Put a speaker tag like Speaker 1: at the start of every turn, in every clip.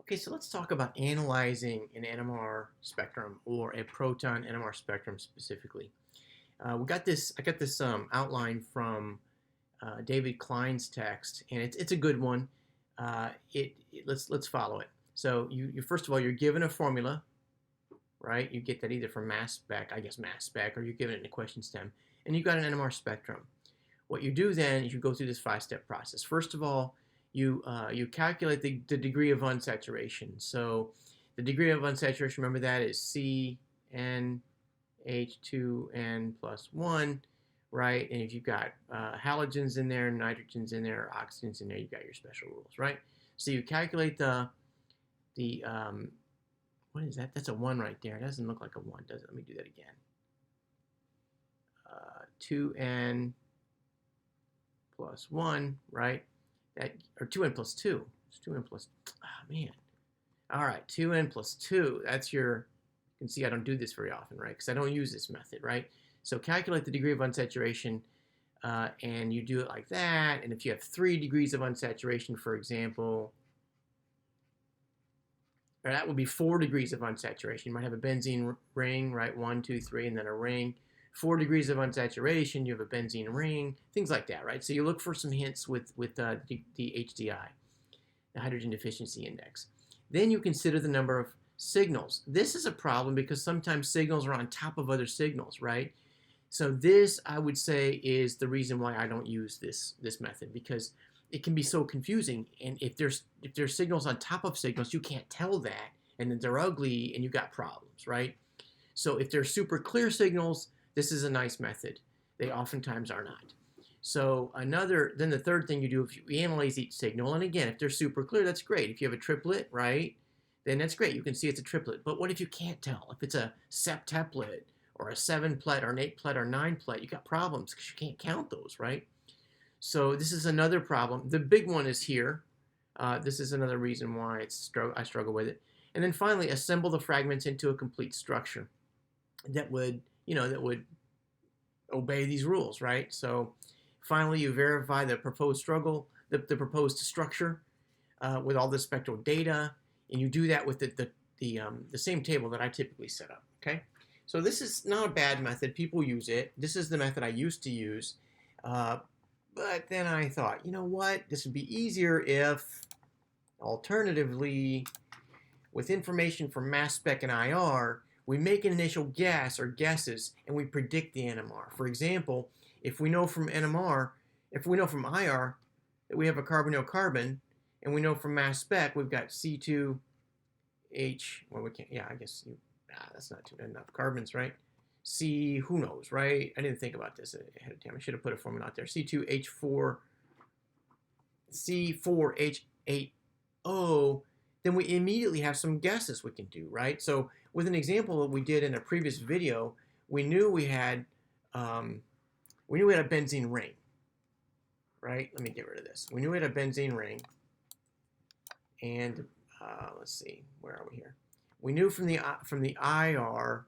Speaker 1: Okay, so let's talk about analyzing an NMR spectrum or a proton NMR spectrum specifically. We got this. I got this outline from David Klein's text, and it's a good one. Let's follow it. So you first of all you're given a formula, right? You get that either from mass spec, I guess mass spec, or you're given it in a question stem, and you got an NMR spectrum. What you do then is you go through this five-step process. First of all, you calculate the degree of unsaturation. So the degree of unsaturation, remember that is CN H2N plus 1, right? And if you've got halogens in there, nitrogens in there, oxygens in there, you've got your special rules, right? So you calculate the what is that? That's a 1 right there. It doesn't look like a 1, does it? Let me do that again. 2N plus 1, right? That, or 2N plus 2. It's 2N plus, oh man. All right, 2N plus 2. That's your, you can see I don't do this very often, right? Because I don't use this method, right? So calculate the degree of unsaturation, and you do it like that. And if you have 3 degrees of unsaturation, for example, or that would be 4 degrees of unsaturation. You might have a benzene ring, right? 1, 2, 3, and then a ring. 4 degrees of unsaturation, you have a benzene ring, things like that, right? So you look for some hints with the HDI, the hydrogen deficiency index. Then you consider the number of signals. This is a problem because sometimes signals are on top of other signals, right? So this, I would say, is the reason why I don't use this method, because it can be so confusing. And if there's signals on top of signals, you can't tell that, and then they're ugly, and you got problems, right? So if they're super clear signals, this is a nice method. They oftentimes are not. So then the third thing you do, if you analyze each signal, and again, if they're super clear, that's great. If you have a triplet, right, then that's great. You can see it's a triplet. But what if you can't tell? If it's a septuplet or a 7-plet or an 8-plet or 9-plet, you got problems because you can't count those, right? So this is another problem. The big one is here. This is another reason why I struggle with it. And then finally, assemble the fragments into a complete structure that would obey these rules, right? So finally, you verify the proposed the proposed structure with all the spectral data, and you do that with the same table that I typically set up. Okay, so this is not a bad method. People use it. This is the method I used to use, but then I thought, you know what? This would be easier if, alternatively, with information from mass spec and IR, we make an initial guess or guesses, and we predict the NMR. For example, if we know from IR that we have a carbonyl-carbon, and we know from mass spec we've got C2H, well, we can't, yeah, I guess that's not enough carbons, right? Who knows, right? I didn't think about this ahead of time. I should have put a formula out there. C2H4, C4H8O, then we immediately have some guesses we can do, right? So with an example that we did in a previous video, we knew we had a benzene ring, right? Let me get rid of this. We knew we had a benzene ring, and let's see, where are we here? We knew from the IR,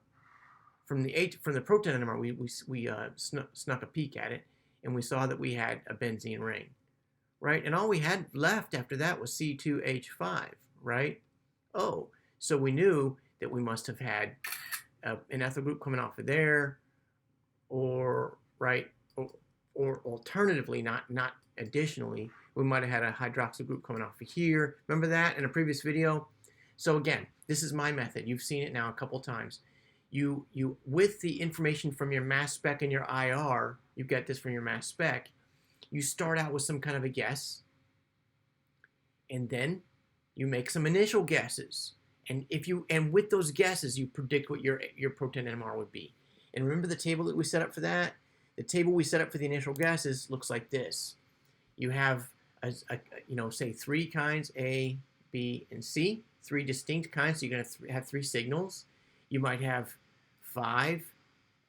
Speaker 1: from the proton NMR, we snuck a peek at it, and we saw that we had a benzene ring, right? And all we had left after that was C2H5, right? Oh, so we knew that we must have had an ethyl group coming off of there, or right, or alternatively, not additionally, we might have had a hydroxyl group coming off of here. Remember that in a previous video? So again, this is my method. You've seen it now a couple times. You with the information from your mass spec and your IR, you get this from your mass spec. You start out with some kind of a guess, and then you make some initial guesses. And with those guesses, you predict what your proton NMR would be. And remember the table that we set up for that? The table we set up for the initial guesses looks like this. You have say 3 kinds, A, B, and C, 3 distinct kinds. So you're going to have 3 signals. You might have 5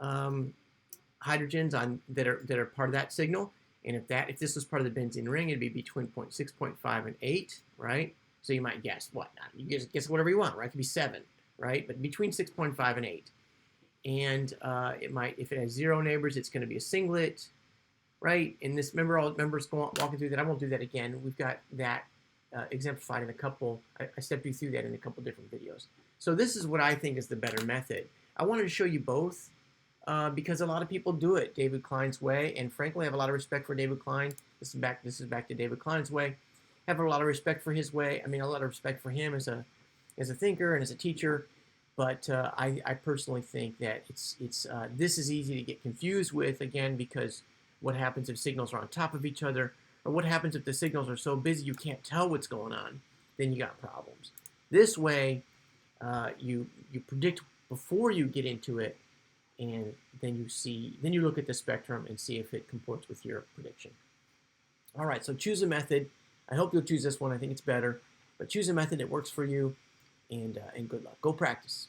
Speaker 1: hydrogens that are part of that signal. And if this was part of the benzene ring, it'd be between 0.6, 0.5, and 8, right? So you might guess what? You guess whatever you want, right? It could be 7, right? But between 6.5 and 8. And if it has 0 neighbors, it's going to be a singlet, right? And this, remember all members walking through that. I won't do that again. We've got that exemplified in a couple. I stepped you through that in a couple different videos. So this is what I think is the better method. I wanted to show you both because a lot of people do it David Klein's way, and frankly, I have a lot of respect for David Klein. This is back to David Klein's way. I have a lot of respect for his way. I mean, a lot of respect for him as a thinker and as a teacher. But I personally think that this is easy to get confused with, again, because what happens if signals are on top of each other, or what happens if the signals are so busy you can't tell what's going on, then you got problems. This way, you predict before you get into it, and then you look at the spectrum and see if it comports with your prediction. All right, so choose a method. I hope you'll choose this one. I think it's better, but choose a method that works for you, and good luck. Go practice.